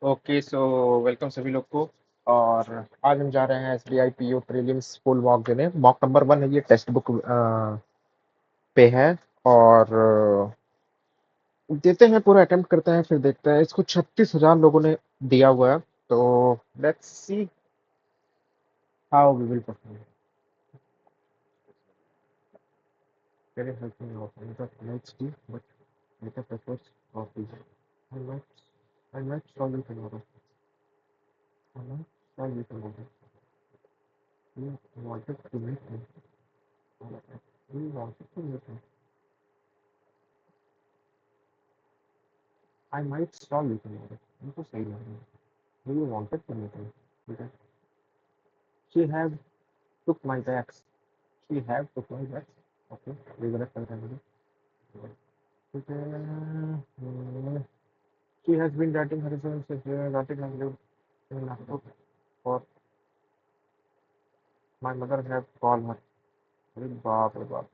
Okay so welcome सभी लोग को। और आज हम जा रहे हैं SBI PO prelims full mock देने। मॉक नंबर 1 है, ये टेक्स्ट बुक पे है। और देते हैं, पूरा अटेम्प्ट करते हैं, फिर देखते हैं। इसको 36,000 लोगों ने दिया हुआ है, तो let's see how we will perform. Very helpful of next D but later papers of this I might solve it tomorrow. I might solve it tomorrow. We wanted to meet him. We wanted to meet him. I might solve it tomorrow. उनको सही लग रहा है। Do you want it tomorrow? ठीक है। She have took my bags. She have took my bags. Okay. Regret कर रहे हैं मुझे। ठीक है। She has been writing her resume. Writing has lived in Nagpur for my mother have called her. अरे बाप रे बाप।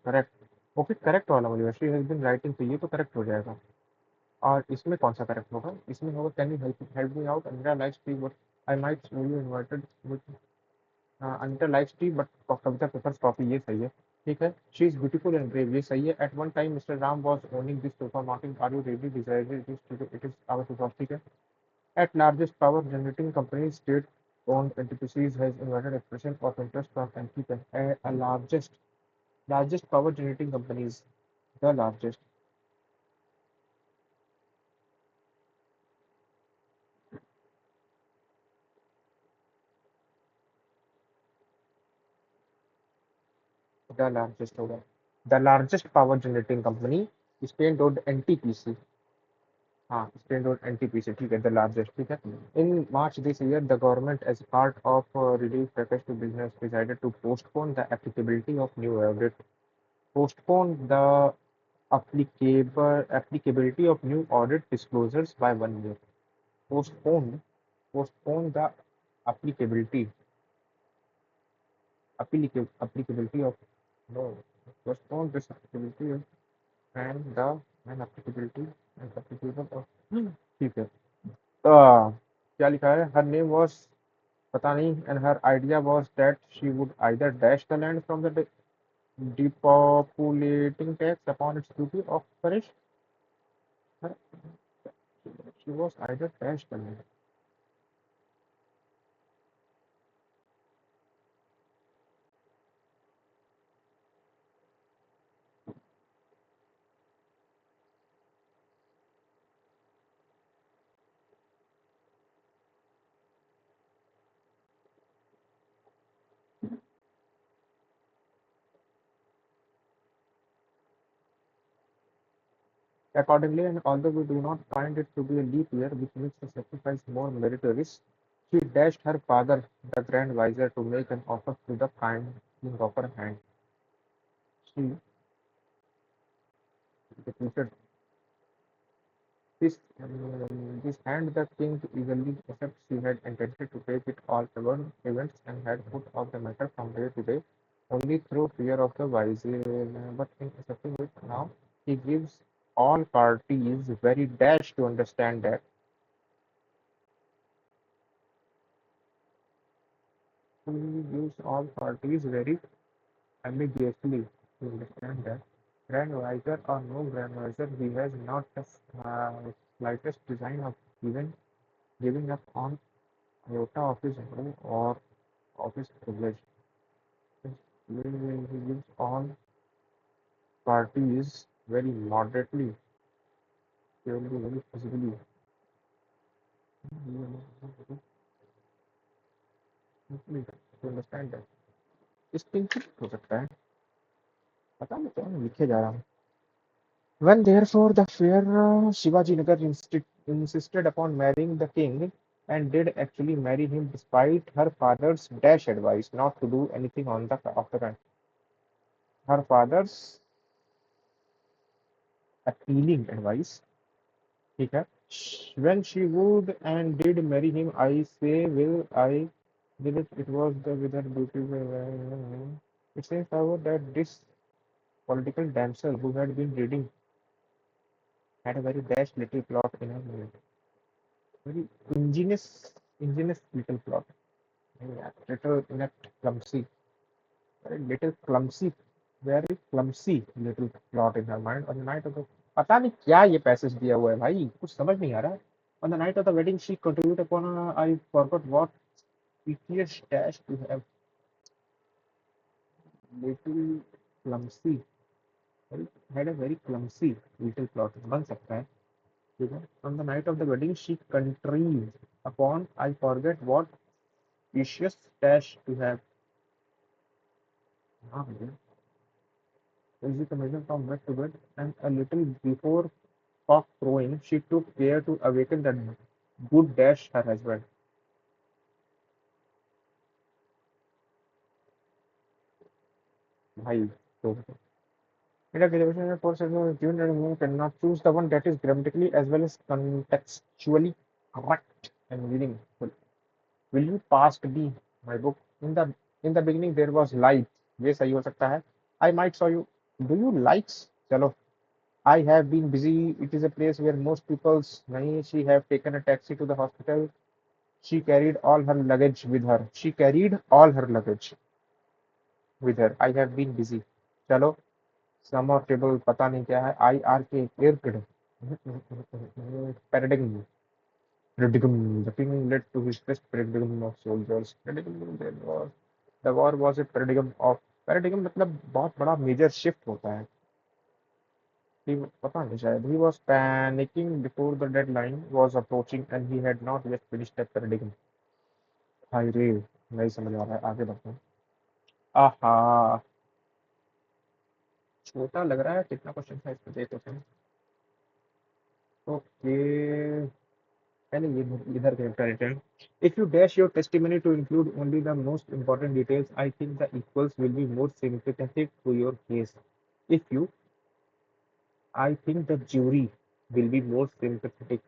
करेक्ट। ओके, करेक्ट वाला मुझे शी हैज बीन राइटिंग, तो ये तो करेक्ट हो जाएगा। और इसमें कौन सा करेक्ट होगा? इसमें होगा can you help me out under life stream but I might you invited with under life stream but Kavita papers copy, ये सही है। ठीक है। She is beautiful and brave, ये सही है। At one time mister Ram was owning this sofa marking are you ready desire this it is our sofa, ठीक है। At largest power generating company state owned NTPCs has invited expression of interest from NP a largest power generating companies, the largest. The largest होगा। The largest power generating company state owned NTPC. हाँ, state owned NTPC, ठीक है। The largest, ठीक है। In March this year the government as part of relief package to business decided to postpone the applicability of new audit postpone the applicability of new audit disclosures by 1 year. Postpone postpone the applicability applicability of no postpone this applicability of and the and applicability and applicable of ठीक है। क्या लिखा है? Her name was पता नहीं and her idea was that she would either dash the land from the depopulating tax upon its duty of parish. She was either dash the land. Accordingly, and although we do not find it to be a leap year, which makes the sacrifice more meritorious, she dashed her father, the Grand Vizier, to make an offer to the kind king of her hand. She repeated this hand the king eagerly accepted. She had intended to take it all seven events and had put off the matter from day to day, only through fear of the vizier. But in accepting it now, he gives all parties very dash to understand that he gives all parties very ambiguously to understand that Grand Vizier or no Grand Vizier, he has not the slightest design of even giving up on iota of his own or of his privilege. He gives all parties very moderately, purely, very possibly. To understand that. इस principal हो सकता है, पता नहीं क्या लिखे जा रहा हूँ। When therefore the fair Shivajinagar insisted upon marrying the king and did actually marry him despite her father's dash advice not to do anything on the of the kind. Her father's appealing advice, ठीक है। When she would and did marry him, I say, will I did it? It was the with her beauty. It seems, however, that this political damsel who had been reading had a very dash little plot in her mind. Very ingenious little plot. Yeah, little inept, clumsy, very clumsy little plot in her mind on the night of the पता नहीं क्या ये passage दिया हुआ है भाई कुछ समझ नहीं आ रहा है. On the night of the wedding she contributed upon I forgot what piteous dash to have little clumsy very, had a very clumsy little plot बन सकता है ठीक है. On the night of the wedding she contrived upon I forget what precious dash to have हाँ भैया easy conversion from bed to bed and a little before cock crowing she took care to awaken the good dash her husband. भाई तो in a television for certain given and women cannot choose the one that is grammatically as well as contextually correct and meaningful. Will you pass me my book? In the beginning there was light. ये सही हो सकता है. I might saw you. Do you likes? चलो. I have been busy. It is a place where most people's nahi. She have taken a taxi to the hospital. She carried all her luggage with her. She carried all her luggage with her. I have been busy. चलो. सम और table पता नहीं क्या है. I R के इर्द paradigm. Paradigm. The king led to his best paradigm of soldiers. Paradigm there was the war was a paradigm of paradigm मतलब बहुत बड़ा मेजर शिफ्ट होता है. He पता नहीं शायद he was panicking before the deadline was approaching and he had not yet finished that paradigm. हाय रे नहीं समझ आ रहा है आगे बढ़ते हैं. आहा छोटा लग रहा है कितना क्वेश्चन था इसमें देख लेते हैं. ओके पहले ये इधर के return. If you dash your testimony to include only the most important details, I think the equals will be more sympathetic to your case. If you, I think the jury will be more sympathetic.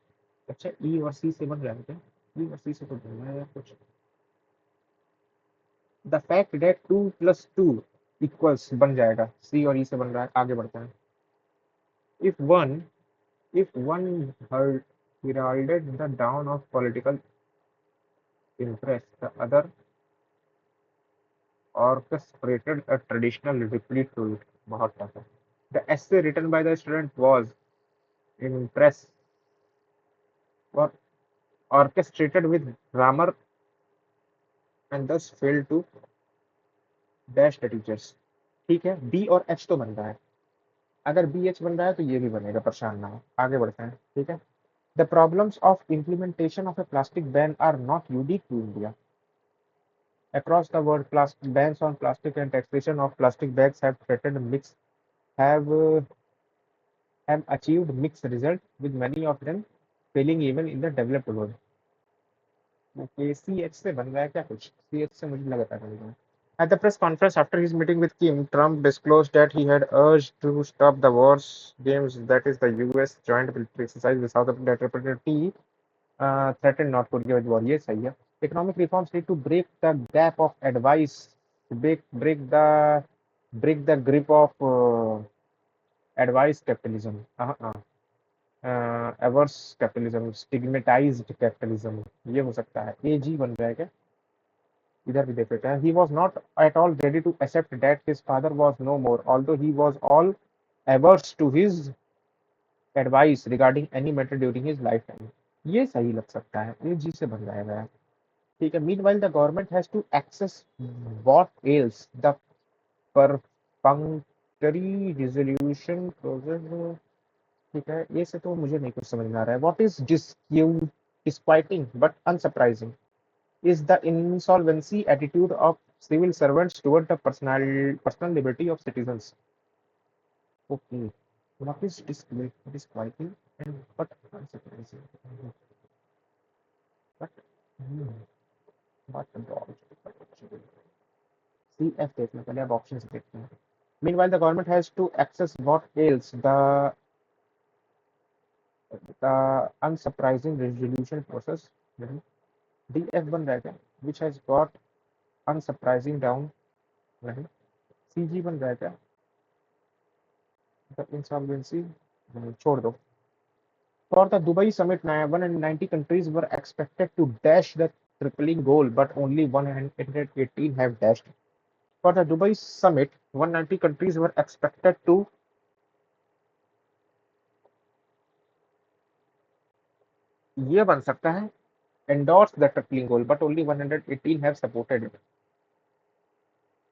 अच्छा ई और सी से बन रहा है क्या? ई और सी से तो बन रहा है यार कुछ. The fact that 2 plus 2 equals बन जाएगा. सी और ई से बन रहा है. आगे बढ़ते हैं. If one, if one heralded the dawn of political interest, the other orchestrated a traditional reply to it. बहुत टफ है. The essay written by the student was in press or orchestrated with grammar and thus failed to dash the teachers. ठीक है B और H तो बन रहा है. अगर बी एच बन रहा है तो ये भी बनेगा परेशान ना हो. आगे बढ़ते हैं ठीक है. The problems of implementation of a plastic ban are not unique to India. Across the world, plastic bans on plastic and taxation of plastic bags have threatened mix have have achieved mixed results, with many of them failing even in the developed world. Okay, CH से बन रहा है क्या कुछ? CH से मुझे लगा था. At the press conference after his meeting with Kim, Trump disclosed that he had urged to stop the war's games, that is, the US joint military exercise with South Africa that represented T threatened North Korea with war. ये सही है. Economic reforms need to break the gap of advice, break the grip of advice capitalism. Averse capitalism stigmatized capitalism ये हो सकता है. ए जी बन रहा है क्या? इधर भी देख लेते हैं. He was not at all ready to accept that his father was no more although he was all averse to his advice regarding any matter during his life time. ये सही लग सकता है. ए जी से बन रहा है ठीक है. Meanwhile the government has to access what else the perfunctory resolution process. ठीक है ये से तो मुझे नहीं कुछ समझ में आ रहा है. What is disquieting but unsurprising is the insolvency attitude of civil servants toward the personal liberty of citizens. Okay, what is disquieting and but unsurprising? But what the CF देखना पहले. अब ऑप्शन से देखते हैं. Meanwhile, the government has to access what ails the unsurprising resolution process. DF बन रहा है क्या? Which has got unsurprising down. नहीं. CG बन रहा है क्या? The insolvency, छोड़ दो. For the Dubai summit, 190 countries were expected to dash the tripling goal, but only 118 have dashed. For the Dubai summit, 190 countries were expected to ये बन सकता है endorse the tripling goal, but only 118 have supported it.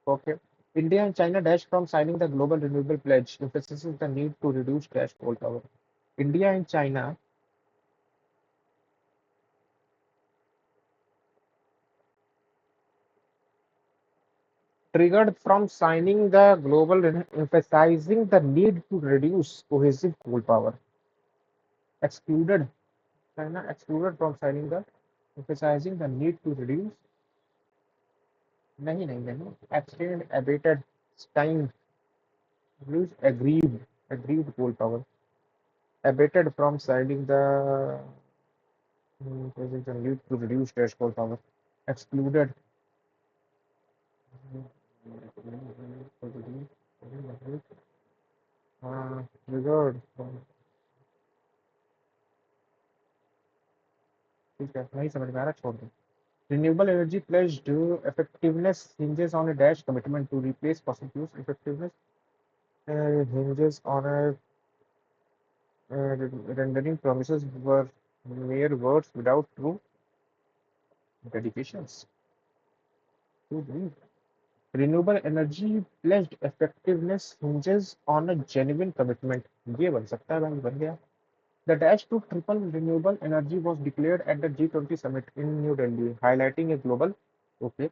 Okay. India and China dashed from signing the Global Renewable Pledge, emphasizing the need to reduce dash coal power. India and China triggered from signing the emphasizing the need to reduce cohesive coal power. Excluded China excluded from signing the emphasizing the need to reduce नहीं नहीं नहीं abstained abated time reduce agreed coal power abated from signing the emphasizing the need to reduce dash coal power excluded triggered from ठीक है नहीं समझ में आ रहा छोड़ दो Renewable energy pledged effectiveness hinges on a dash commitment to replace fossil fuels. Effectiveness hinges on a rendering promises were mere words without true dedications. To believe. Renewable energy pledged effectiveness hinges on a genuine commitment. ये बन सकता है भाई बन गया. The dash to triple renewable energy was declared at the G20 summit in New Delhi, highlighting a global. Okay.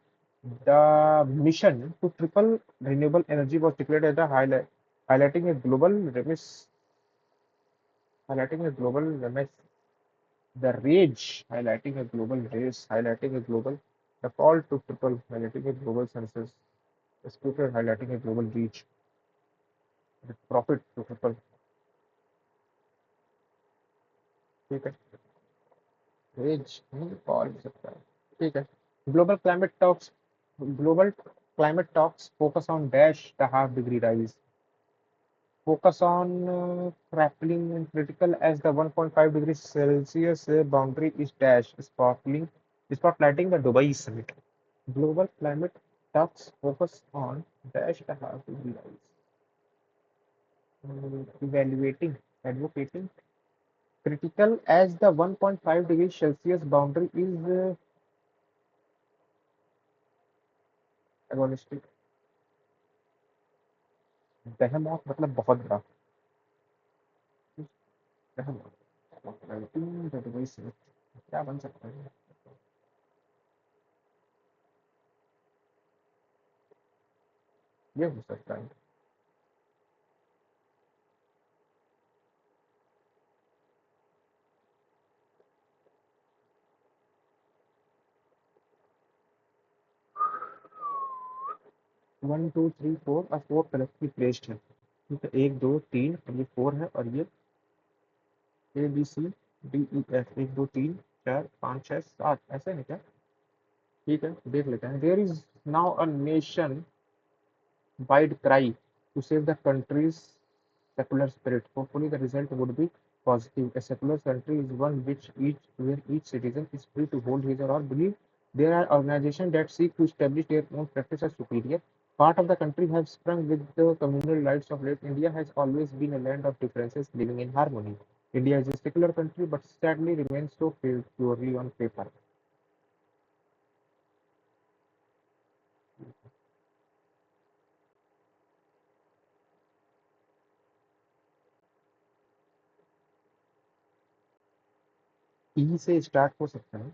The mission to triple renewable energy was declared as the highlighting a global remis, highlighting a global remis, the rage, highlighting a global race, highlighting a global, the call to triple, highlighting a global census, the scooter, highlighting a global reach, the profit to triple. ठीक है rage नहीं call हो सकता है ठीक है global climate talks global climate talks focus on dash the half degree rise focus on grappling and critical as the 1.5 degrees Celsius boundary is dash spotlighting the Dubai summit. Global climate talks focus on dash the half degree rise, evaluating, advocating, critical as the 1.5 degrees Celsius boundary is agonistic. behemoth मतलब बहुत बड़ा behemoth the Dubai summit क्या बन सकता है ये हो सकता है 1 2 3 4 और 4 कलेक्टिवली प्लेस्ड है ठीक है 1 2 3 और ये 4 है और ये ABCDEF 1 2 3 4 5 6 7 ऐसे है क्या ठीक है देख लेते हैं there is now a nation wide cry to save the country's secular spirit. Hopefully, the result would be positive. A secular country is one where each citizen is free to hold his or her belief. There are organizations that seek to establish their own practice as superior. Part of the country have sprung with the communal rights of late. India has always been a land of differences living in harmony. India is a secular country, but sadly remains so purely on paper. ई से start हो सकता है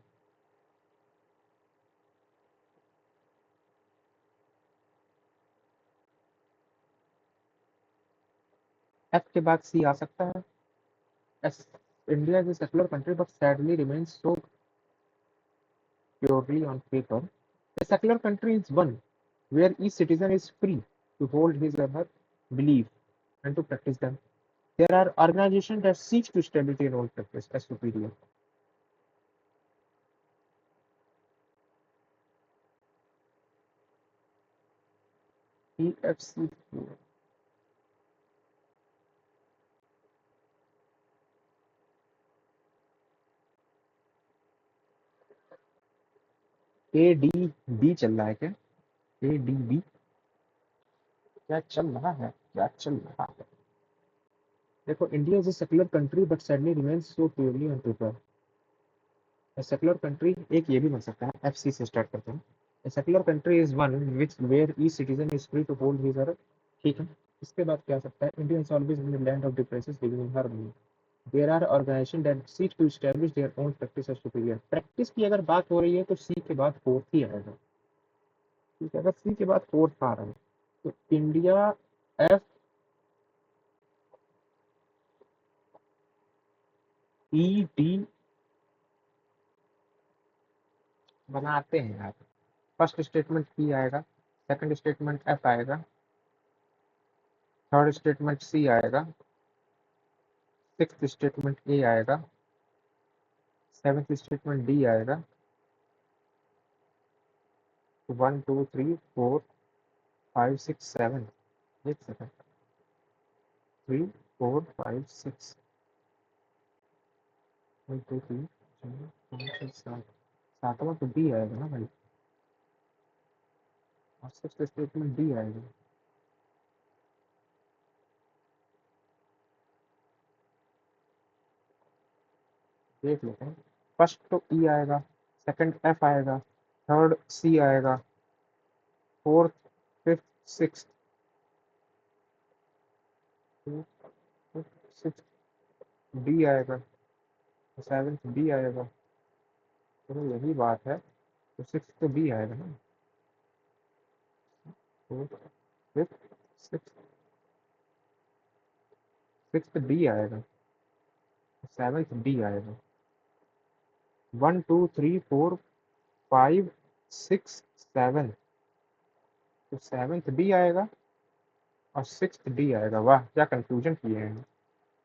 F के बाद सी आ सकता है S India is a secular country but sadly remains so purely on paper. A secular country is one where each citizen is free to hold his or her belief and to practice them. There are organizations that seek to establish their own practice as superior. EFC ADB चल रहा है क्या? ADB क्या चल रहा है? क्या चल रहा है? देखो, India is a secular country but sadly remains so purely on paper. A secular country एक ये भी बन सकता है, FC से स्टार्ट करते हैं. A secular country is one which where each citizen is free to hold his or, ठीक है. इसके बाद क्या सकता है? India has always been a land of differences living in harmony. There are organizations that seek to establish their own practice as superior. Practice की अगर बात हो रही है तो सी के बाद फोर्थ ही आएगा. ठीक है, अगर सी के बाद फोर्थ आ रहा है तो इंडिया FED बनाते हैं आप. फर्स्ट स्टेटमेंट पी आएगा, सेकंड स्टेटमेंट एफ आएगा, थर्ड स्टेटमेंट सी आएगा, सिक्स्थ स्टेटमेंट ए आएगा, सेवन्थ स्टेटमेंट डी आएगा. 1 2 3 4 5 6 7. एक सेकंड. 3 4 5 6. 1 2 3 4 5 6 7. सातवां तो डी आएगा ना भाई, और सिक्स्थ स्टेटमेंट डी आएगा. देख लेते हैं. फर्स्ट तो ई आएगा, सेकंड एफ आएगा, थर्ड सी आएगा, fourth fifth sixth, sixth D आएगा, सेवन्थ बी आएगा. तो यही बात है, तो सिक्स तो बी आएगा ना. Fourth fifth six, six D आएगा, सेवन्थ बी आएगा. 1 2 3 4 5 6 7. तो सेवन्थ बी आएगा और सिक्स्थ डी आएगा. वाह, क्या कंफ्यूजन किए हैं.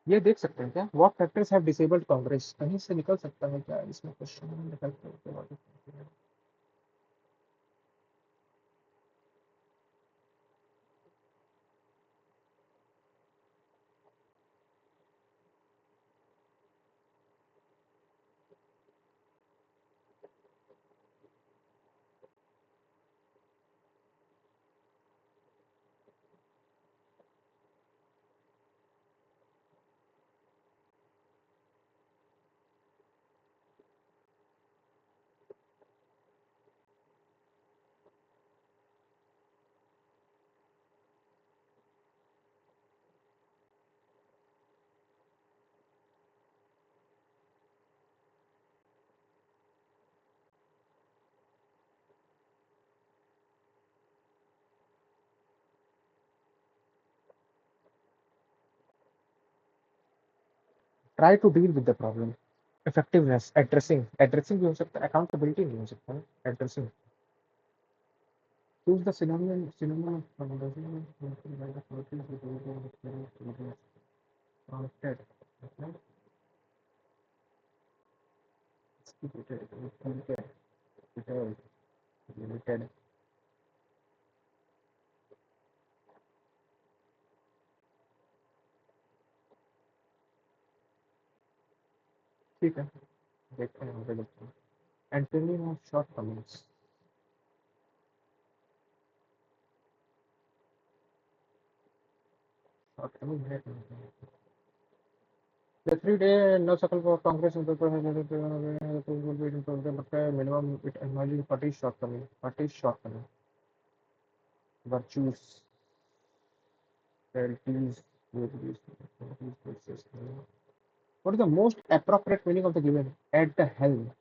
ये देख सकते हैं क्या? What factors have disabled Congress? कहीं से निकल सकता है क्या इसमें क्वेश्चन? निकलते हैं. Try to deal with the problem. Effectiveness, addressing. Addressing भी हो सकता है, अकाउंटेबिलिटी नहीं हो सकता है. Addressing. Choose the synonym. Synonym prompted. Limited. ठीक है, देखते हैं, आगे देखते हैं. Antonym of short comings. Short coming है. The 3 day no circle for Congress and people have will be in program, but minimum it acknowledges party shortcoming. Party shortcoming. Virtues, qualities, virtues. What is the most appropriate meaning of the given? At the helm.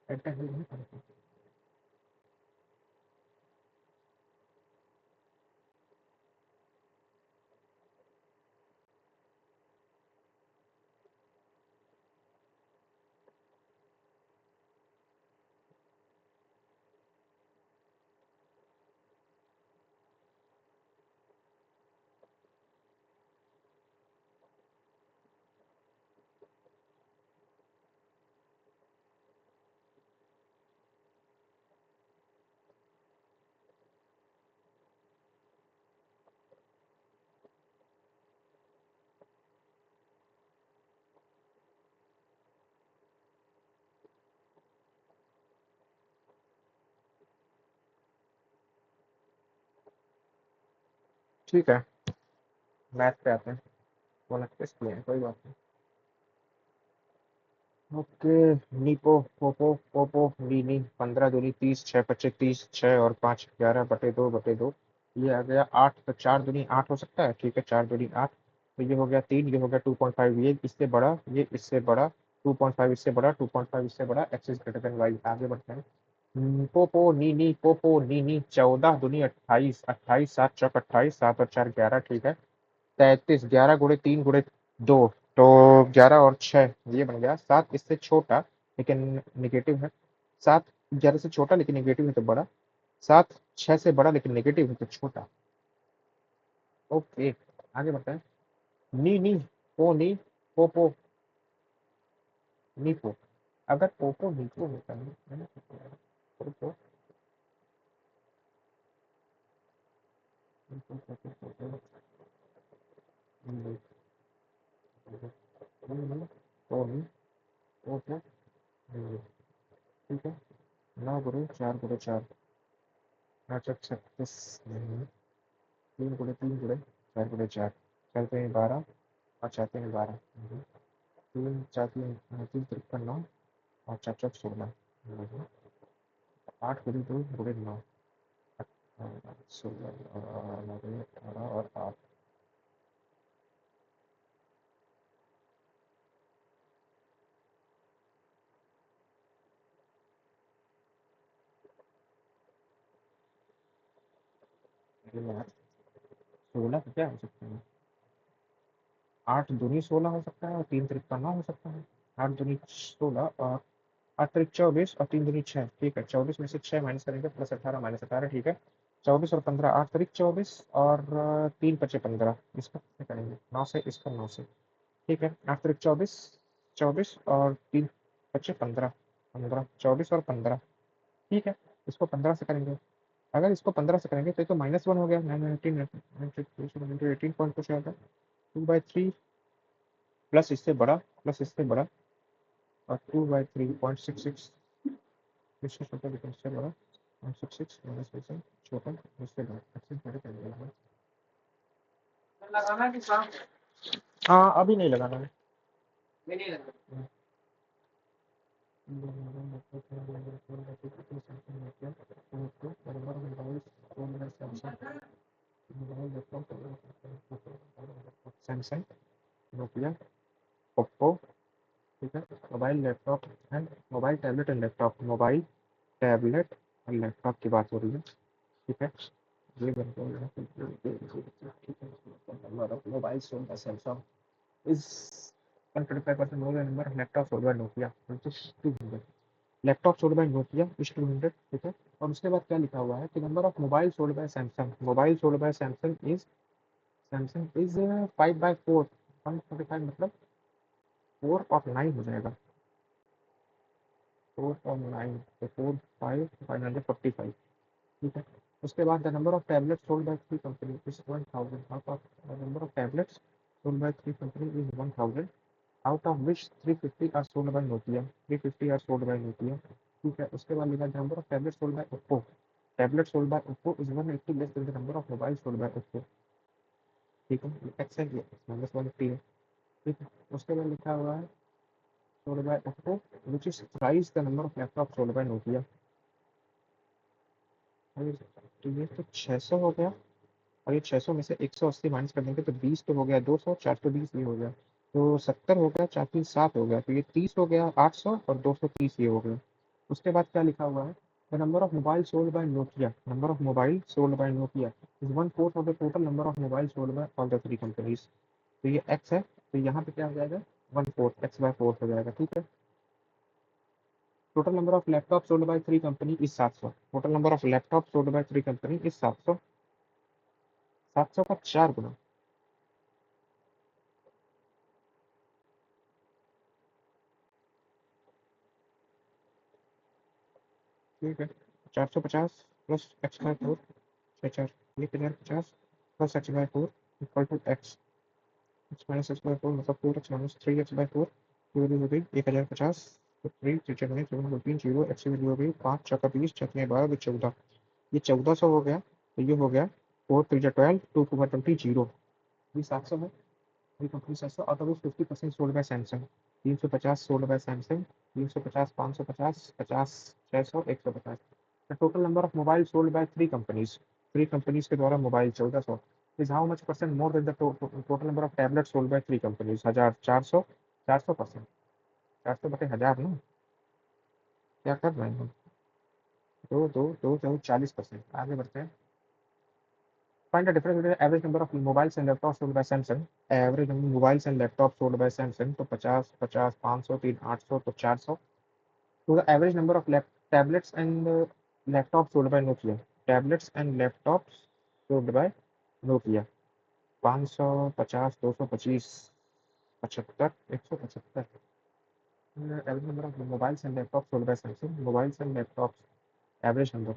At the helm. ठीक है, math पे आते हैं। Bonus पे किए हैं, कोई बात नहीं। ओके, नीपो पोपो पोपो नीनी 15 दूनी 30, 6 25 30, 6 और 5 11/2/2। ये आ गया 8, तो 4 दूनी 8 हो सकता है। ठीक है, 4 दूनी 8। तो ये हो गया 3, ये हो गया 2.5, ये इससे बड़ा, ये इससे बड़ा। 2.5 इससे बड़ा, 2.5 इससे बड़ा, X is greater than Y. आगे बढ़ते हैं। पोपो नीनी 14 दूनी 28, 28 7 चौक 28, 7 और 4 11। ठीक है, 33, 11 × 3 × 2, तो 11 और 6, ये बन गया 7। इससे छोटा लेकिन निगेटिव है। 7 11 से छोटा लेकिन निगेटिव है तो बड़ा। 7 6 से बड़ा लेकिन निगेटिव है तो छोटा। ओके, आगे बढ़ते हैं। नी पो नी पोपो नीपो। अगर पोपो नीपो होता है ना, Poopó Nippo, Poopó, Poopó, Nippo, नी, पो नी, पोपो, नीपो। ठीक है, 9 × 4 × 4, 5 36, 3 × 3 × 4 × 4, चलते हैं 12 और चाहते हैं 12। 3 4 3 3 53 9 और 4 4 16। 8 × 2 × 9, 16 18 और 8। ये यार 16 क्या हो सकता है? 8 दूनी 16 हो सकता है और 3 × 9 हो सकता है। 8 दूनी 16 और 8 × 24 और 3 दूनी 6। ठीक है, 24 में से 6 माइनस करेंगे, +18 - 18। ठीक है, 24 और 15, 8 × 24 और 3 × 5 = 15। इसका कितने करेंगे? 9 से, इसका 9 से। ठीक है, 8 × 24, 24 और 3 × 5 = 15, 15, 24 और 15। ठीक है, इसको 15 से करेंगे। अगर इसको 15 से करेंगे तो ये तो -1 हो गया। 9 18 पॉइंट कुछ आएगा। 2/3 प्लस इससे बड़ा, प्लस इससे बड़ा, और 2/3 इससे छोटा लेकिन इससे बड़ा, 166 माइनस इससे छोटा, इससे बड़ा, इससे बड़े कर दिया। लगाना कि काम? हाँ, अभी नहीं लगाना है। नहीं लगाना। Samsung, Nokia, Oppo. ठीक है, mobile laptop and mobile tablet and laptop, mobile tablet और लैपटॉप की बात हो रही है। ठीक है, ये mobile sold by Samsung is 125% more than number of laptops sold by Nokia, which is 200। Laptop sold by Nokia is 200। ठीक है, और उसके बाद क्या लिखा हुआ है कि number of mobile sold by Samsung, mobile sold by Samsung is 5/4। 145 मतलब 4 और 9 हो जाएगा। 4 और 9, तो 4 5 545। ठीक है, उसके बाद the number of tablet sold by three company is 1000। Out of the number of tablets sold by three company is 1000, out of which 350 are sold by Nokia, 350 are sold by Nokia. ठीक है, उसके बाद लिखा number of tablet sold by Oppo, tablet sold by Oppo is 180 less than the number of mobile sold by Oppo. ठीक है, x है, ये -180 है। ठीक है, उसके बाद लिखा हुआ है sold by Oppo which is thrice the number of laptop sold by Nokia. तो ये तो 600 हो गया, और ये 600 में से 180 माइनस कर देंगे तो 20 तो हो गया, 200, 420 ये हो गया, तो 70 हो गया, 4 3 7 हो गया, तो ये 30 हो गया, 800 और 230 ये हो गया। उसके बाद क्या लिखा हुआ है? The number of mobile sold by Nokia, number of mobile sold by Nokia is 1/4 of the total number of mobile sold bye all the three companies. तो ये एक्स है, तो यहाँ पे क्या हो जाएगा? 1/4, x/4 हो जाएगा। ठीक है, total number of laptop sold by three company is 700। Total number of laptop sold by three company is 700। 700 का 4 गुना। ठीक है, 450 plus x/4, 6 4, 1050 plus x/4 equal to X. X minus x/4 मतलब 4x माइनस 3x/4। वैल्यू हो गई 1050। तो 3 3 में 3 zero, x की वैल्यू हो गई 5 4 का 20, 6 12 14। ये 1400 हो गया, तो ये हो गया 4 3 12, 2 2 20, 0। ये 700 है, ये company 700, out of 50% sold by Samsung. 350 sold by Samsung, 350, 550, 50, 600, 150। The total number of mobile sold by three companies के द्वारा mobile 1400 is how much percent more than the total number of tablet sold by three companies. 1000, 400, 400%, 400 बटे 1000 ना, क्या कर रहे हैं हम? दो दो दो दो 40%। आगे बढ़ते हैं। Find the difference between the average number of mobiles and laptops sold by Samsung. Average number of mobiles and laptops sold by Samsung तो 50, 50, 500, 3, 800 तो 400। To the average number of tablets and laptops sold by Nokia. Tablets and laptops sold by Nokia 500, 50, 225, 75, 175। Average number of mobiles and laptops sold by Samsung. Mobiles and laptops average number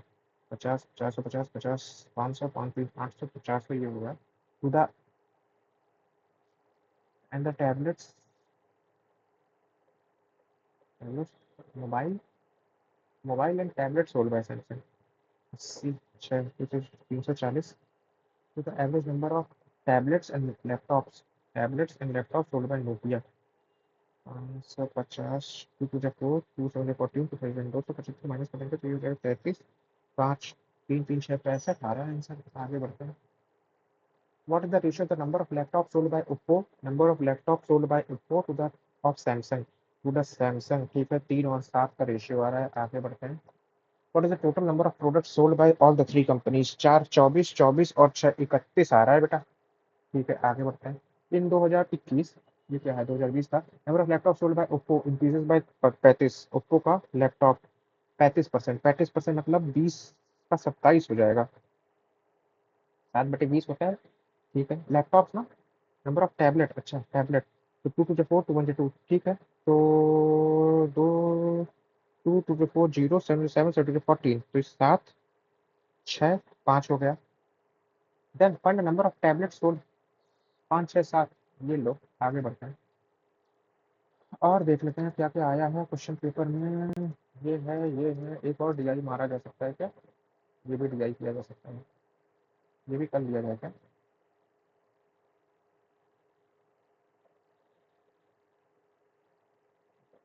50, 450, 50, 500, 500, 800, 400 ये होगा। To the end the tablets, mobile mobile and tablet sold by Samsung 80, 6, 340। To the average number of tablets and laptop sold by Nokia 550, 224, 214, 2000, 275 minus करेंगे तो ये हो जाएगा 33, 5, 3 3 6 65 आ रहा है answer. आगे बढ़ते हैं। What is the ratio of the number of laptops sold by Oppo, number of laptops sold by Oppo to the of Samsung to the Samsung? ठीक है, 3 और 7 का रेशियो आ रहा है। आगे बढ़ते हैं। What is the total number of products sold by all the three companies? 4, 24, 24 और 6, 31 आ रहा है बेटा। ठीक है, आगे बढ़ते हैं। इन 2021, ये क्या है 2020 का, number of laptop sold by Oppo increases by 35। Oppo का लैपटॉप 35%, 35% मतलब 20 का 27 हो जाएगा। 7/20 होता है। ठीक है, लैपटॉप ना, नंबर ऑफ टैबलेट, अच्छा टैबलेट तो 2 टू 4, 2 1 2। ठीक है, तो दो 2 2 4 0 7 7 7 14 तो 7 6 5 हो गया। Then find the number of tablet sold 5 6 7। ये लो, आगे बढ़ते हैं और देख लेते हैं क्या क्या आया है क्वेश्चन पेपर में। ये है एक और डीआई मारा जा सकता है क्या? ये भी डीआई किया जा सकता है, ये भी कर लिया जाए क्या?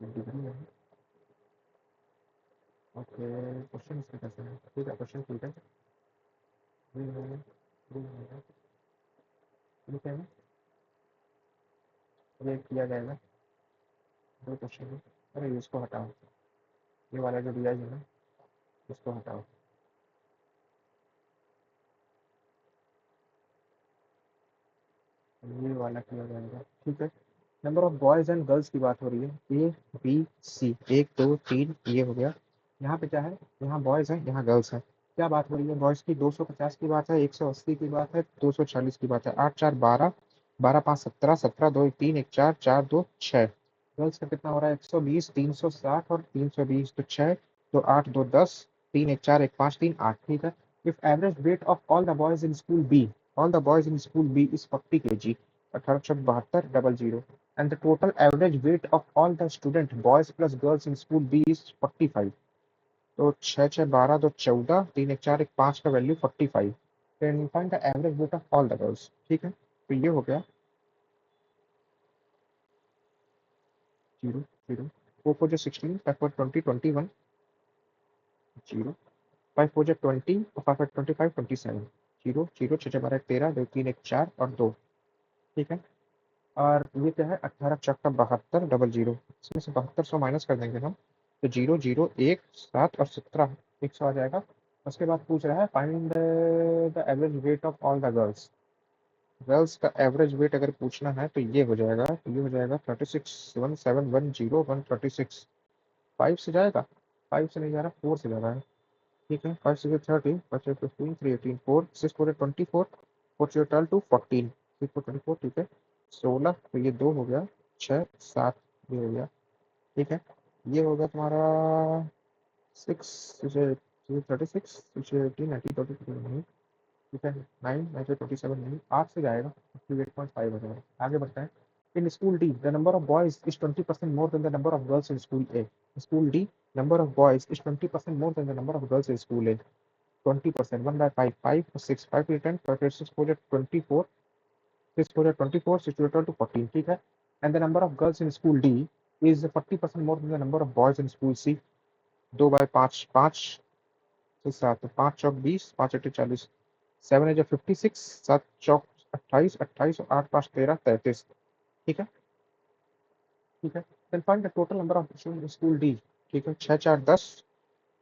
डिग्री है। ओके, क्वेश्चन इसके कैसे है? ठीक है, क्वेश्चन ठीक है। ये है, ये है, ठीक है ना, ये किया जाएगा। दो क्वेश्चन है। अरे इसको हटाओ, ये वाला जो दिया है ना, इसको हटाओ। ये वाला किया जाएगा, ठीक है। Number of boys and girls की बात हो रही है, ए बी सी, 1 2 3, ये हो गया। यहाँ पे क्या है, यहाँ बॉयज है, यहाँ गर्ल्स है। क्या बात हो रही है? बॉयज की 250 की बात है, 180 की बात है, 240 की बात है। 8 4 12, 12 5 17, 17 2 1 3 1 4, 4 2 6। गर्ल्स का कितना हो रहा है? 120, 360 और 320 तो 6, तो 8 2 10, 3 1 4 1 5 3 8। ठीक है। If average weight of all the boys in school B, all the boys in school B is 40 kg, 1872 and the total average weight of all the student boys plus girls in school B is 45। तो 6 6 12 2 14, 3 1 4 1 5 का value 45। Then find the average weight of all the girls. ठीक है, तो ये हो गया 0 0, 4 4 जो 16, 5 4 20 21, 0, 5 4 जो 20, 5 4 25 27, 0 0, 6 6 12 13, 2 3 1 4 और 2। ठीक है, और ये क्या है? 18 चौका 72 डबल जीरो, इसमें से 7200 माइनस कर देंगे हम, तो 0 0 1 7 और 17, 100 आ जाएगा। उसके बाद पूछ रहा है find the average weight of all the girls. Girls का एवरेज वेट अगर पूछना है तो ये हो जाएगा, तो ये हो जाएगा 36 1710 136। 5 से जाएगा? 5 से नहीं जा रहा, 4 से जा रहा है। ठीक है, 5 से 30, 5 से 15, 3 18, 4 6 4 24, 4 से 12 टू 14, 6 4 24। ठीक है, 16, तो ये 2 हो गया, 6 7, ये हो गया। ठीक है, ये हो गया तुम्हारा 6 से 36, 18 19 20 नहीं। ठीक है, 9 9 से 27 नहीं, 8 से जाएगा, 8.5 हो जाएगा। आगे बढ़ते हैं। In school D the number of boys is 20% more than the number of girls in school A. School D, number of boys is 20% more than the number of girls in school A. 20%, 1 by 5, 5 or 6, 5 to 10, 5 to 6, 4 to 24, 6 4 to 24, 6 to 12 to 14, ठीक है. And the number of girls in school D is 40% more than the number of boys in school C. 2 by 5, 5 से 7, 5 चौक 20, 5 अट्ठे 40, 7 is 56, 7 चौक 28, 28 और 8 5 13, 33, ठीक है. ठीक है. Then find the total number of students in school D. ठीक है. 6 4 10,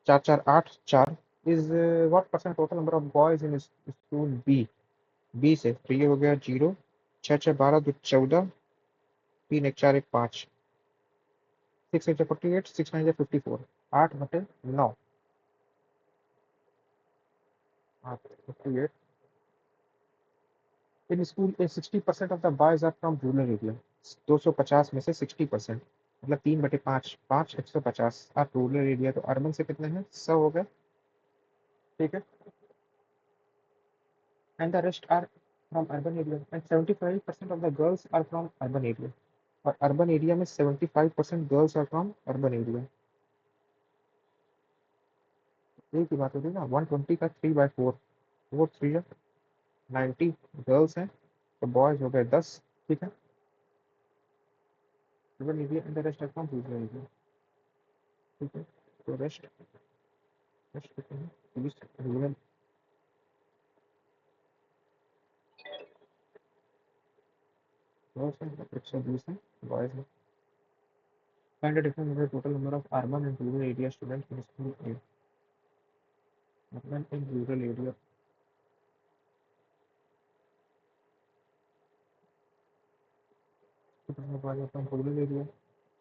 4 4 8 4 is what percent total number of boys in school B. B से तो ये हो गया 0, 6 6 12 2 14, 3 1 4 1 5, 6 8 48, 6 9 54, 8 बटे 9, 58. In school A 60% of the boys are from rural area. 250 में से 60%, मतलब 3/5, 5 150 आप रूरल एरिया, तो अर्बन से कितने हैं, 100 हो गए. ठीक है. And the rest are from urban area, and 75% of the girls are from urban area. और अर्बन एरिया में 75% girls are from urban area. एक ही बात होती है ना. 120 का 3/4, 4 3 90 गर्ल्स हैं, तो बॉयज हो गए 10. ठीक है. Urban area and the rest are from rural area. ठीक है. तो रेस्ट रेस्ट कितने हैं, 20 रूरल, गर्ल्स हैं 120 हैं, बॉयज हैं. Find the difference in the total number of urban and rural area students in school A. Urban and rural area, rural area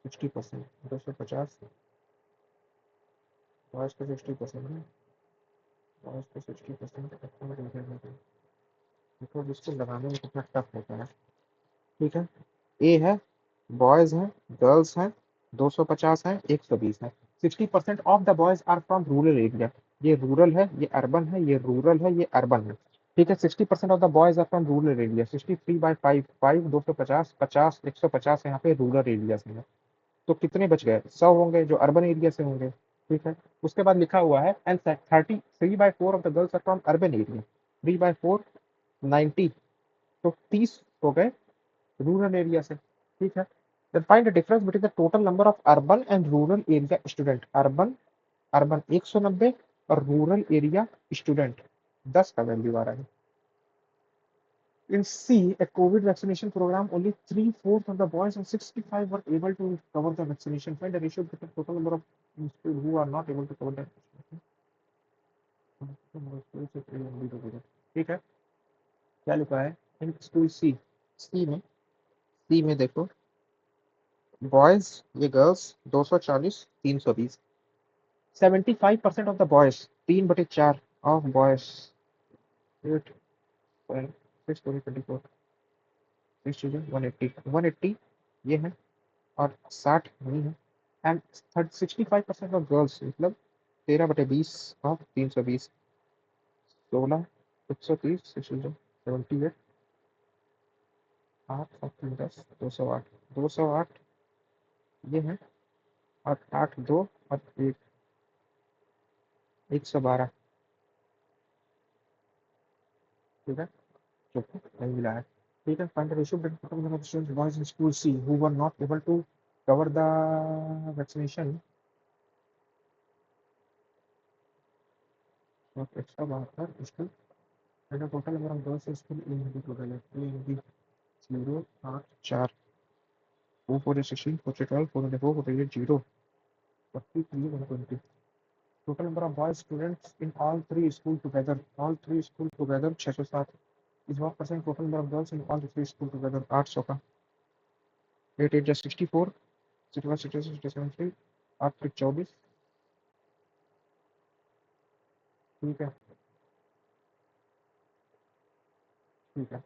60%, 250, boys का 60% है, बॉयज का 60%, देखो इसको लगाने में कितना टफ होता है. ठीक है. ए है, बॉयज हैं, गर्ल्स हैं, 250 है, 120 है. 60% of the boys are from rural area. ये रूरल है, ये अर्बन है, ये रूरल है, ये अर्बन है. ठीक है. 60% of the boys are from rural area. 63/5, 5 250, 50 150 यहाँ पे रूरल एरिया से है. तो कितने बच गए, 100 होंगे जो अर्बन एरिया से होंगे. ठीक है. उसके बाद लिखा हुआ है and 33/4 of the girls are from urban area. 3/4 90, तो 30 हो गए रूरल एरिया से. ठीक है. Then find the difference between the total number of urban and rural area student. Urban urban 190 और रूरल एरिया स्टूडेंट 10 का वैल्यू आ रहा है. In C, a COVID vaccination program, only 3/4 of the boys and 65 were able to cover the vaccination. Find the ratio between the total number of people who are not able to cover the vaccination. ठीक है. क्या लिखा है इन school सी. सी में देखो, boys ये girls 240 320. 75% of the boys, 3/4 of boys, 8 6 24 6 चीजें 180 180 ये है, और 60 नहीं है. एंड 65% ऑफ गर्ल्स, मतलब 13/20 ऑफ 320, 16 130 78, 8 और 3 10, 208, 208 ये है, और 8 2 और 1 112. ठीक है. चुप नहीं मिला है. ठीक है. Find the ratio between the students boys in school C who were not able to cover the vaccination of 172 school. And the total number of girls in school in the total है 0 8 4. 4 4 is 16, 4 is 12, 4 into 4, 4 is 0, 43, 120. Total number of boys students in all three school together, 607 is what percent total number of girls in all the three school together, 800 का. 8 8 just 64, 61 66 73, 8 फिर 24. ठीक है. ठीक है.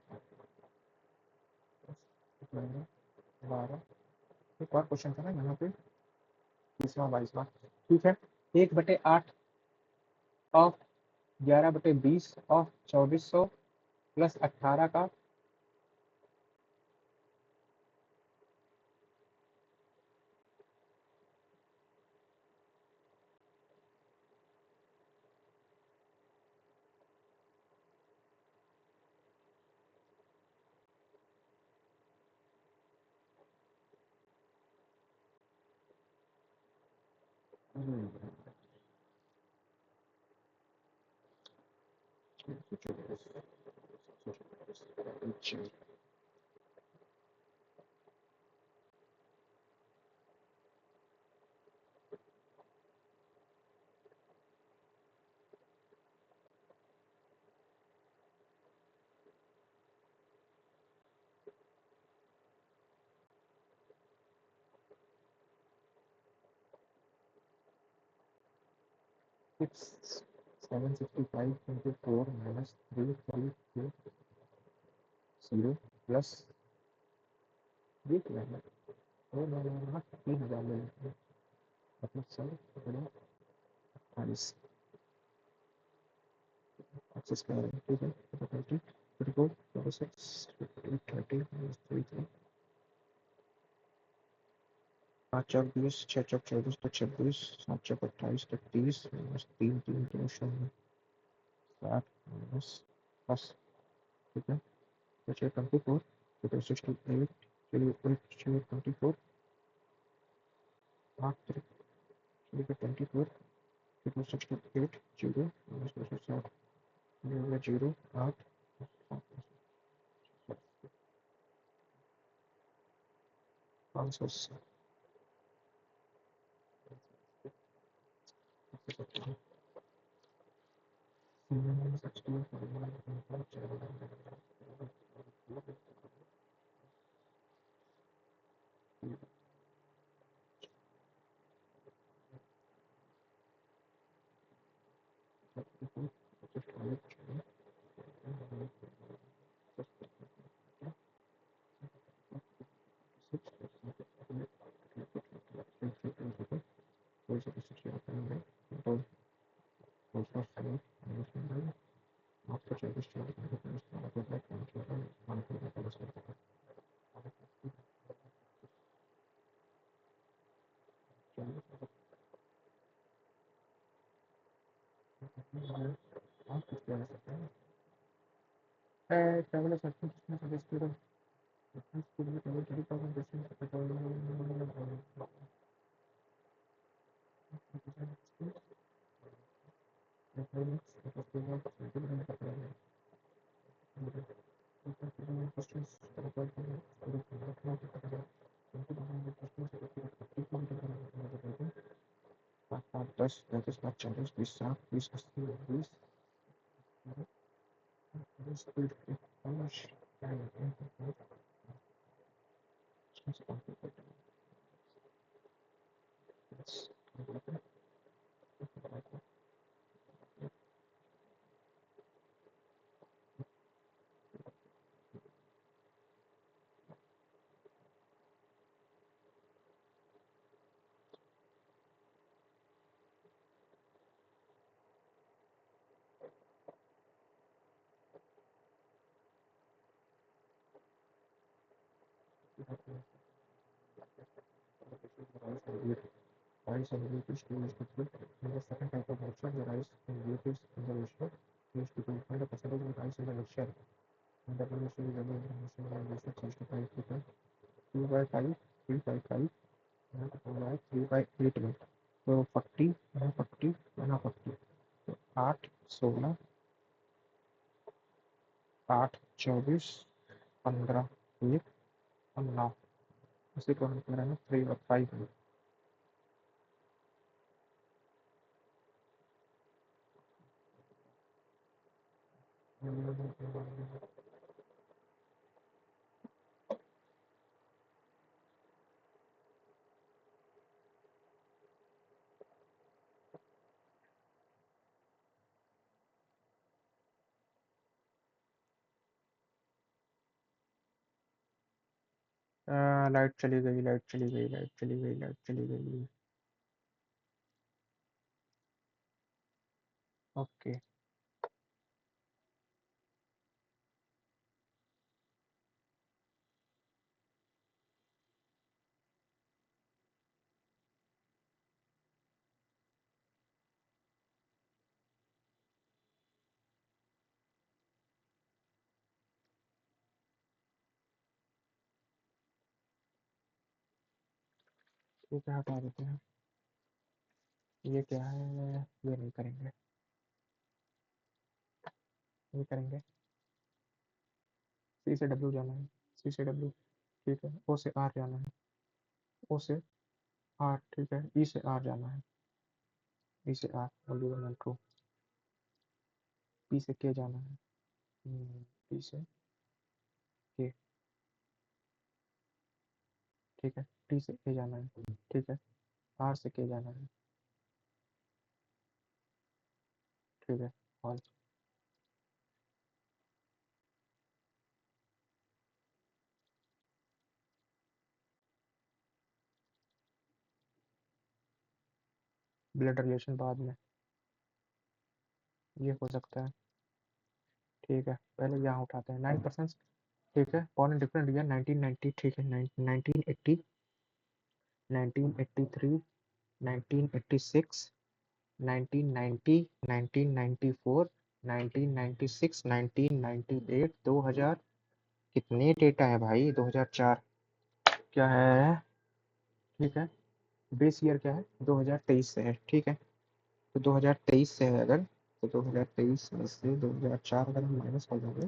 12. एक और question था ना यहाँ पे, 20वां 22वां. ठीक है. 1/8 ऑफ 11/20 ऑफ 2400 प्लस 18 का It's 765 into 4 minus 332 0 plus 3 Oh, no, no, no, not 3,000 minute मतलब सर बड़ा 48 एक्सेस कर रहे हैं ठीक है 30 34 26 30 33 5 चौक 20 6 चौक 24 तो 26 7 चौक 28 तो 30 माइनस 3 3 2 शून्य 7 माइनस 10 ठीक है बचे 24 तो 68 चलिए 24 8 चलिए 24 तो 68 0 minus 260 0 8 500 travelers are consciousness of the spirit of the spirit of the 30,000 distance of the Thus, that is not challenge this sound, this this spirit of much and rise and relatives to is conflict. And the second type of mixture, the rise in relatives in the ratio is to find the percentage of rise in the mixture. And the ratio is again the mixture by ratio change to 5%. 2 by 5, 3 by 5, and 2 by 3 by 8 में तो 40 and 40 and 40 तो 8 16 8 24 15 1 और 9 इसी को हम कह रहे हैं 3 और 5 में लाइट चली गई लाइट चली गई लाइट चली गई लाइट चली गई ओके ठीक है हटा देते हैं ये क्या है, ये नहीं करेंगे, ये करेंगे। सी से डब्ल्यू जाना है, सी से डब्ल्यू, ठीक है। ओ से आर जाना है, ओ से आर, ठीक है। ई से आर जाना है, ई से R only one and two. P से के जाना है, पी से के, ठीक है। टी से ए जाना है, ठीक है। आर से के जाना है, ठीक है। और ब्लड रिलेशन बाद में, ये हो सकता है, ठीक है। पहले यहाँ उठाते हैं 9%, ठीक है। born in different year 1990, ठीक है। 1980, 1983, 1986, 1990, 1994, 1996, 1998, 2000, कितने डेटा है भाई, 2004 क्या है, ठीक है। बेस ईयर क्या है, 2023 से है, ठीक है। तो 2023 से है अगर, तो 2023 में से 2004 अगर हम माइनस कर देंगे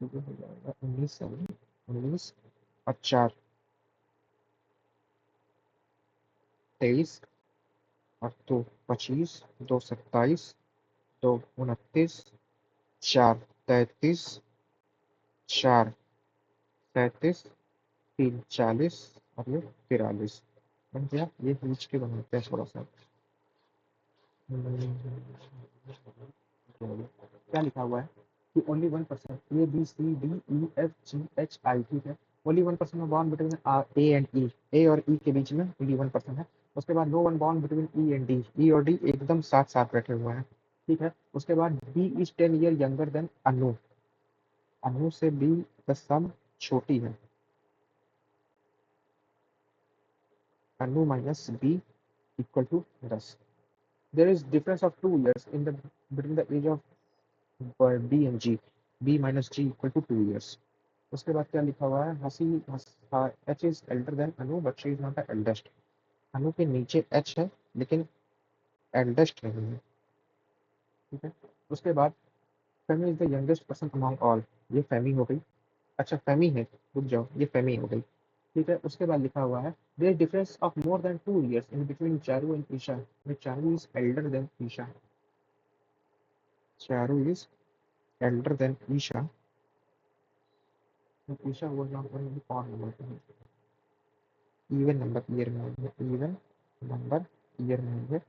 तो ये हो जाएगा 19 से 19 और 4 23 और 2 25, 2 27, 2 29, 4 33, 4 37, 3 40 और ये 43 बन गया। ये पूछ के बनाते हैं थोड़ा सा। क्या लिखा हुआ है कि only 1% A B C D E F G H I, ठीक है। Only 1% bond between A and E, A और ई के बीच में ओनली 1% है। उसके बाद no one bond between E and D, E और डी एकदम साथ साथ बैठे हुए हैं, ठीक है। उसके बाद B is 10 year younger than Anu, Anu से बी 10 साल छोटी है, Anu minus B equal to 10। There is difference of 2 years in the between the age of B and G, B minus G equal to 2 years। उसके बाद क्या लिखा हुआ है, हसी H is elder than Anu but she is not the eldest, Anu के नीचे H है लेकिन एल्डेस्ट नहीं है, ठीक है। उसके बाद Femi is the youngest person among all, ये फेमी हो गई। अच्छा फेमी है, रुक जाओ, ये फेमी हो गई, ठीक है। उसके बाद लिखा हुआ है there difference of more than 2 years in between Charu and Isha, Charu is elder than Isha, Charu is elder than Isha, Isha was not one odd number, even number year में होंगे, इवन नंबर ईयर में होंगे।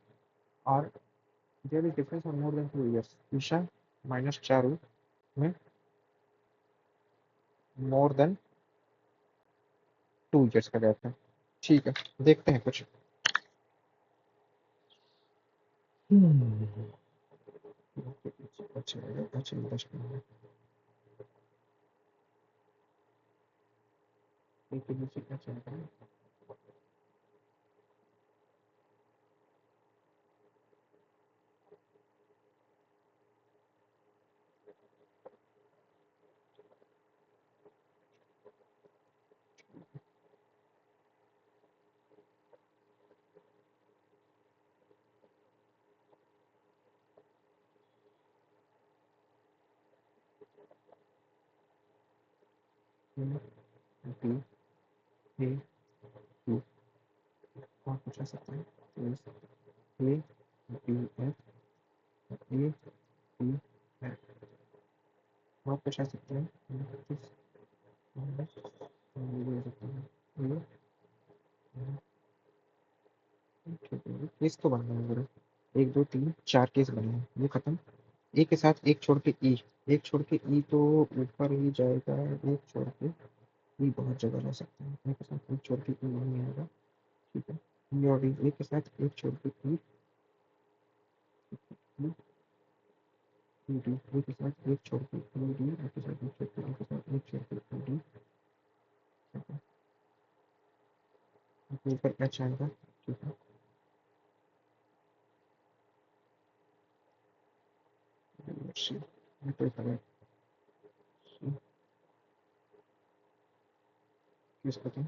और there is difference of more than 2 years, Isha minus Charu में more than 2 years का gap है, ठीक है। देखते हैं कुछ। अच्छा अच्छा इंटरेस्टिंग है, एक दूसरे क्या चल रहा है। बी ए टू, और पूछा सकते हैं A B F, A B F, और पूछा सकते हैं केस तो बन गए मेरे, 1 2 3 4 केस बने हैं, ये खत्म। ए के साथ एक छोड़ के ई, एक छोड़ के ई तो ऊपर ही जाएगा, एक छोड़ के ई बहुत जगह रह सकते हैं, ए के साथ एक छोड़ के ई नहीं आएगा, ठीक है। ई और डी, ए के साथ एक छोड़ के ई, ई डी, ए के साथ एक छोड़ के ई डी, ए के साथ एक छोड़ के ए के साथ एक छोड़ के ई डी, ठीक है। ऊपर एच आएगा, ठीक है। सी, ये तो करें किस खत्म,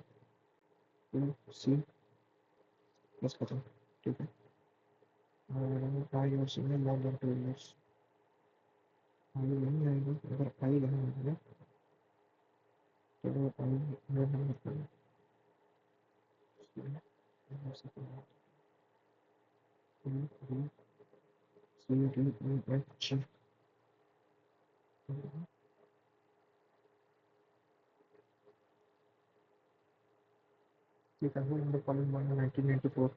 सी प्लस खत्म, ठीक है। Are you single more than 2 years? आयु नहीं आएगी, अगर आई नहीं आई है तो वो आई मैं नहीं बताऊँ। ठीक है, वो नंबर कॉलिंग 1994।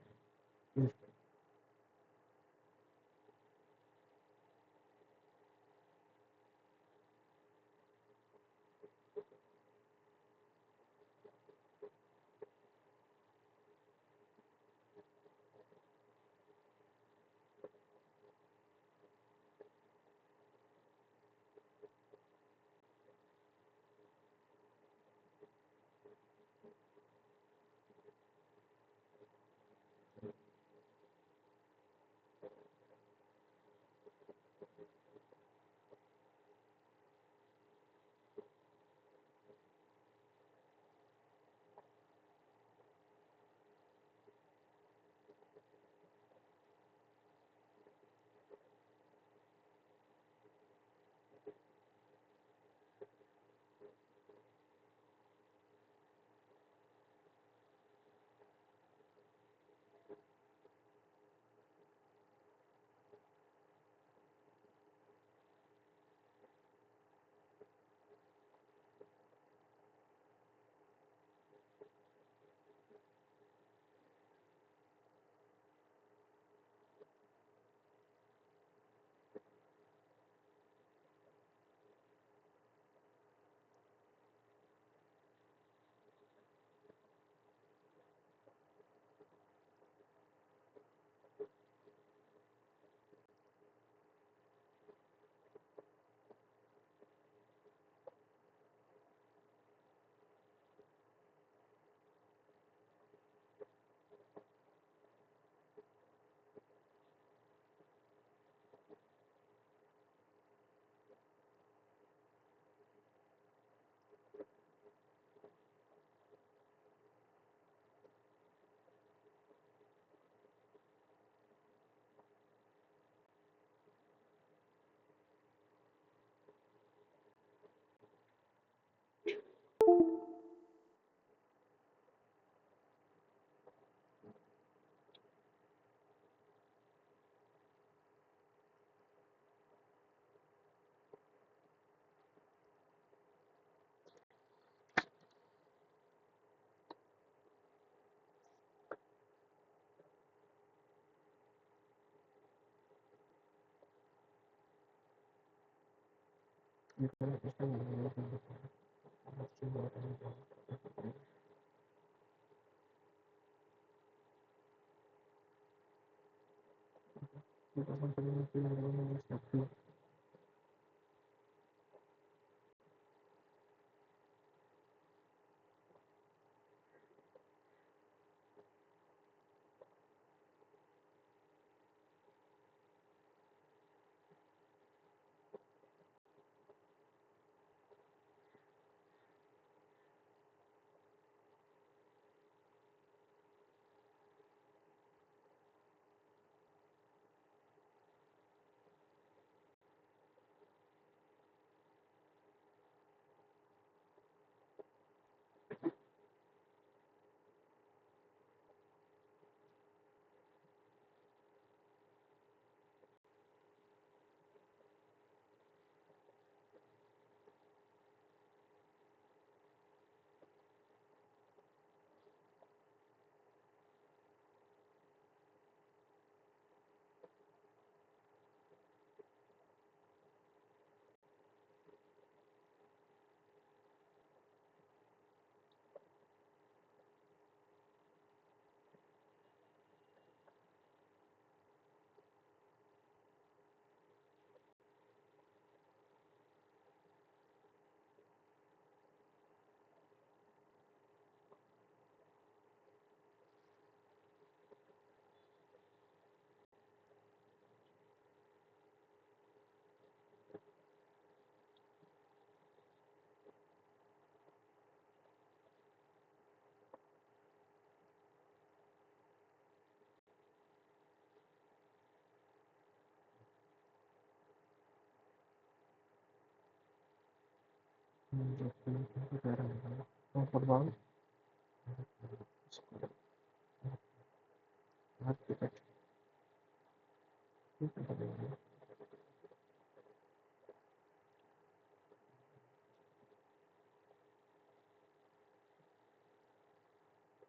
फुटबॉल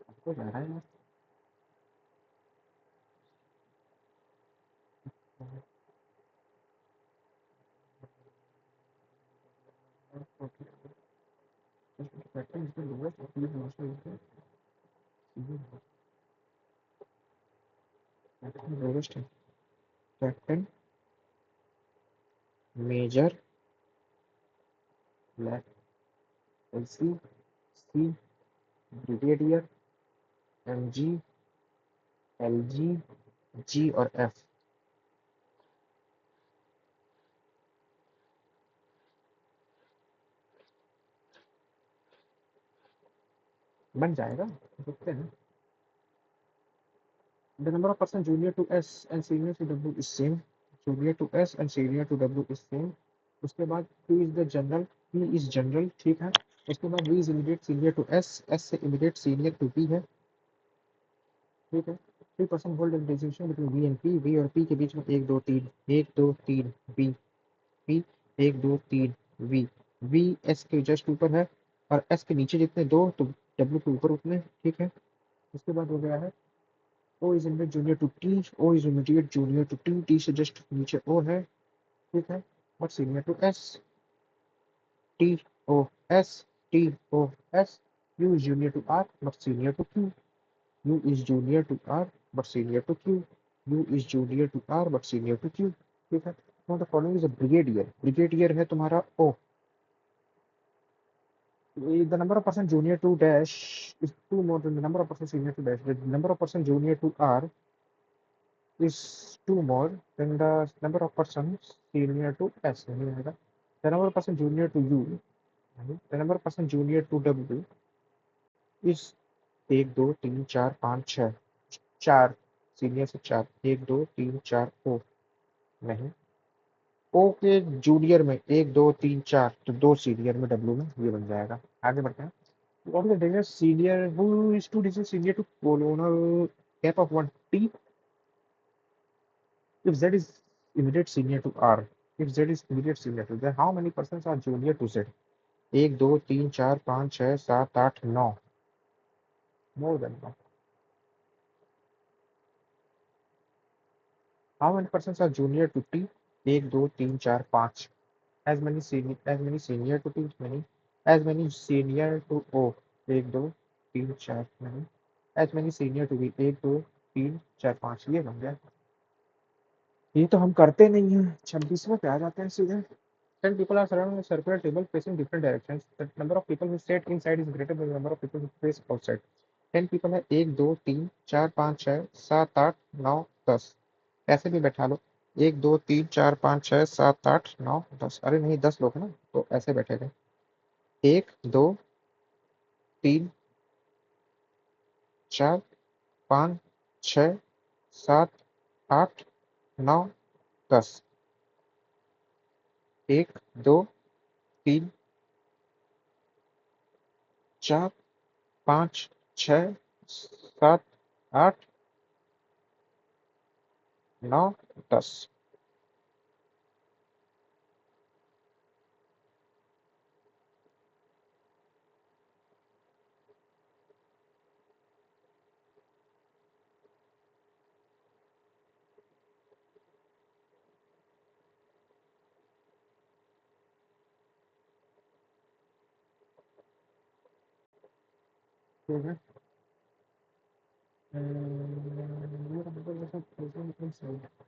आपको जा रहा है captain major black LC C brigadier MG LG G और एफ बन जाएगा देखते हैं the number of person junior to S and senior to W is same junior to S and senior to W is same उसके बाद Q is the general P is general ठीक है उसके बाद V is immediate senior to S S से immediate senior to P है ठीक है 3% hold distinction between V and P V और P के बीच में 1 2 3 V P 1 2 3 V V S के जस्ट ऊपर है और S के नीचे जितने दो तो W के ऊपर उतने ठीक है उसके बाद हो गया है O is immediate junior to T O is immediate junior to T T से जस्ट नीचे O है ठीक है और senior to S T O S T O S U is junior to R but senior to Q U is junior to R but senior to Q U is junior to R but senior to Q ठीक है now the following is a brigadier है तुम्हारा O the number of person junior to dash is two more than the number of person senior to dash the number of person junior to R is two more than the number of persons senior to S नहीं आएगा the number of person junior to U the number of person junior to W is 1 2 3 4 5 6 4 senior से 4 1 2 3 4 ओ नहीं ओ के junior में 1 2 3 4 तो 2 senior में W में ये बन जाएगा आगे बढ़ते हैं what is the difference senior who is two digit senior to colonel cap of 1 T if Z is immediate senior to R if Z is immediate senior to then how many persons are junior to Z 1 2 3 4 5 6 7 8 9 more than that how many persons are junior to T 1 2 3 4 5 as many senior to T many as many senior to O 1 2 3 4 many as many senior to B 1 2 3 4 5 ये बन गया ये तो हम करते नहीं हैं 26वें पे आ जाते हैं सीधे 10 people are surrounding a circular table facing different directions the number of people who sit inside is greater than the number of people who face outside 10 people है 1 2 3 4 5 6 7 8 9 10 ऐसे भी बैठा लो 1 2 3 4 5 6 7 8 9 10 अरे नहीं 10 लोग हैं ना तो ऐसे बैठेगा 1 2 3 4 5 6 7 8 9 10 1 2 3 4 5 6 7 8 9 10 ठीक है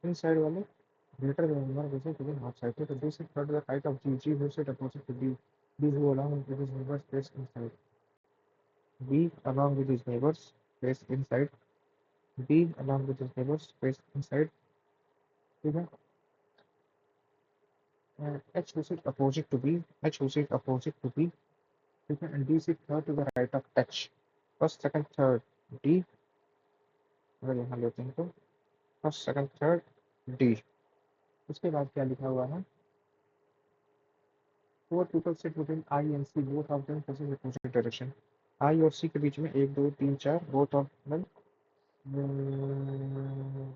इनसाइड वाले greater than number of visits within half cycle. So this is third the height of G who set opposite to B. B who along with his neighbors place inside. B along with his neighbors place inside. B along with his neighbors place inside. ठीक है H who sit opposite to B. H who sit opposite to B. ठीक है and D sit third to the right of H. First, second, third D. अगर यहाँ लेते हैं तो first second third D. उसके बाद क्या लिखा हुआ है four people sit within I and C, both of them facing opposite direction. I और सी के बीच में एक दो तीन चार, both of them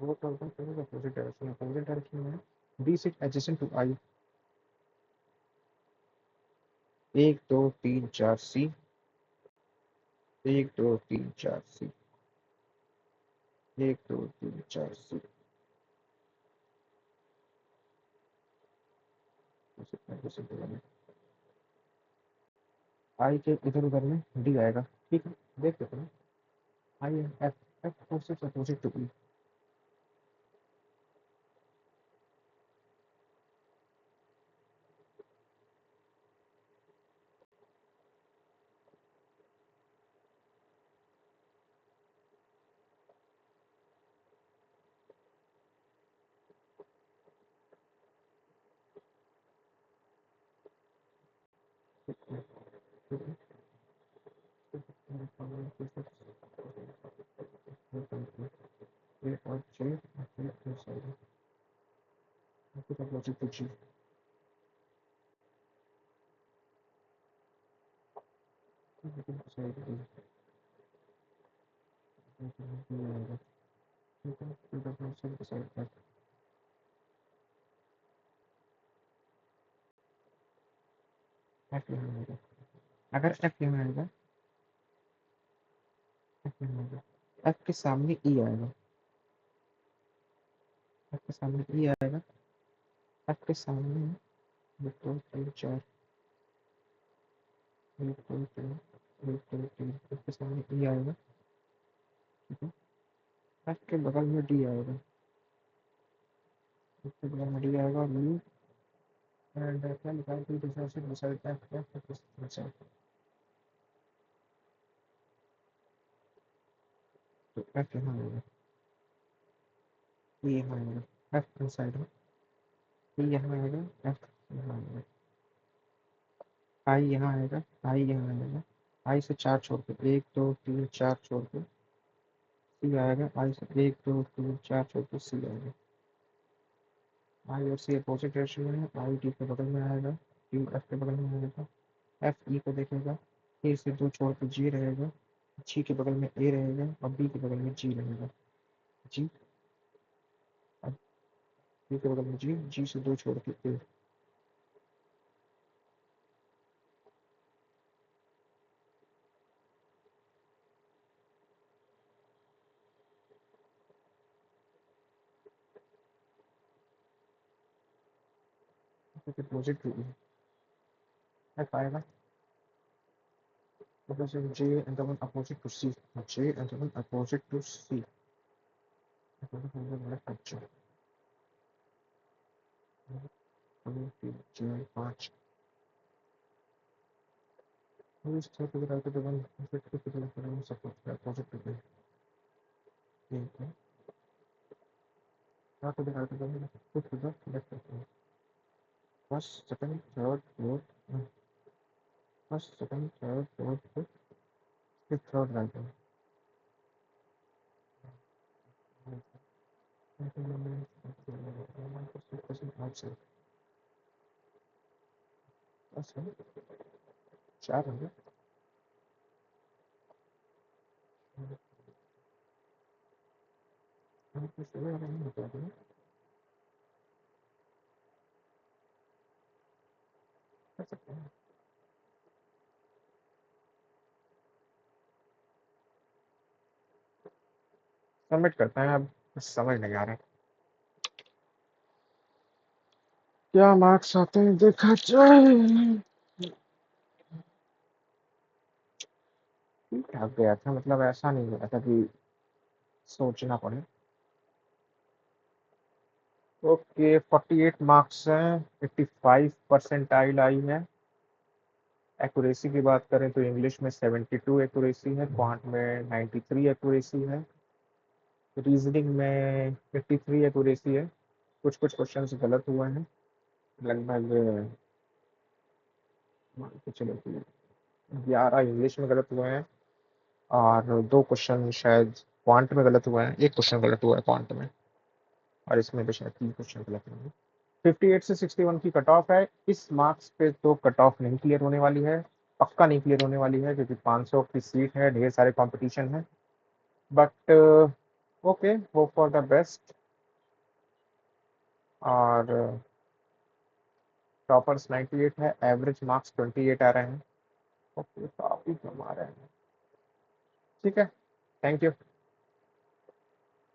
both of them facing opposite direction, opposite direction में B sit adjacent to I. एक दो तीन चार सी, एक दो तीन चार सी, एक दो तीन चार सी। आई के इधर उधर में डी आएगा। ठीक है, देख लेते हैं। I F, F forces opposite to E. और चलिए अपोजिट टू जी। अगर एफ यहाँ आएगा, एफ के सामने ई आएगा, एफ के सामने ई आएगा, एफ के सामने एक दो तीन चार, एक दो तीन, एक दो तीन, एफ के सामने ई आएगा। ठीक है, एफ के बगल में डी आएगा, एफ के बगल में डी आएगा, डी एंड क्या लिखा है, to differentiate beside F, F differentiate. तो एफ यहाँ आएगा, ई यहाँ आएगा, एफ इनसाइड है, ई यहाँ आएगा, एफ यहाँ आएगा, आई यहाँ आएगा, आई यहाँ आएगा, आई से चार छोड़ के एक दो तीन चार छोड़ के सी आएगा, आई से एक दो तीन चार छोड़ के सी आएगा। आई और सी अपोजिट डायरेक्शन में है, आई डी के बगल में आएगा, डी एफ के बगल में आएगा, एफ ई को देखेगा, ए से दो छोड़ के जी रहेगा, जी के बगल में ए रहेगा और बी के बगल में जी रहेगा। जी, अब बी के बगल में जी, जी से दो छोड़ के ए। अपोजिट टू ई, एफ आएगा, J and the one opposite to C. J and the one opposite to C. J 5. Who is third to the right of the one opposite to the one support opposite to the not to the right of the one put to the left of the first, second, third, fourth, first, second, third, fourth, fifth, third right one. Outside. That's right. चार होंगे। Submit करते हैं, अब समझ नहीं आ रहा क्या marks आते हैं, देखा जाए। ठीक ठाक गया था, मतलब ऐसा नहीं गया था कि सोचना पड़े। ओके, 48 मार्क्स हैं, 85 परसेंटाइल आई है। एक्यूरेसी की बात करें तो इंग्लिश में 72 एक्यूरेसी है, क्वांट में 93 एक्यूरेसी है, रीजनिंग में 53 एक्यूरेसी है। कुछ कुछ क्वेश्चंस गलत हुए हैं, लगभग मान के चलो कि 11 इंग्लिश में गलत हुए हैं और दो क्वेश्चन शायद क्वांट में गलत हुआ है, एक क्वेश्चन गलत हुआ है क्वांट में, और इसमें भी शायद तीन क्वेश्चन गलत हुए हैं। 58 से 61 की कट ऑफ है। इस मार्क्स पे तो कट ऑफ नहीं क्लियर होने वाली है, पक्का नहीं क्लियर होने वाली है, क्योंकि 500 की सीट है, ढेर सारे कंपटीशन है। But okay, hope for the best. और टॉपर्स 98 है, एवरेज मार्क्स 28 आ रहे हैं। ओके, काफ़ी कम आ रहे हैं। ठीक है, थैंक यू।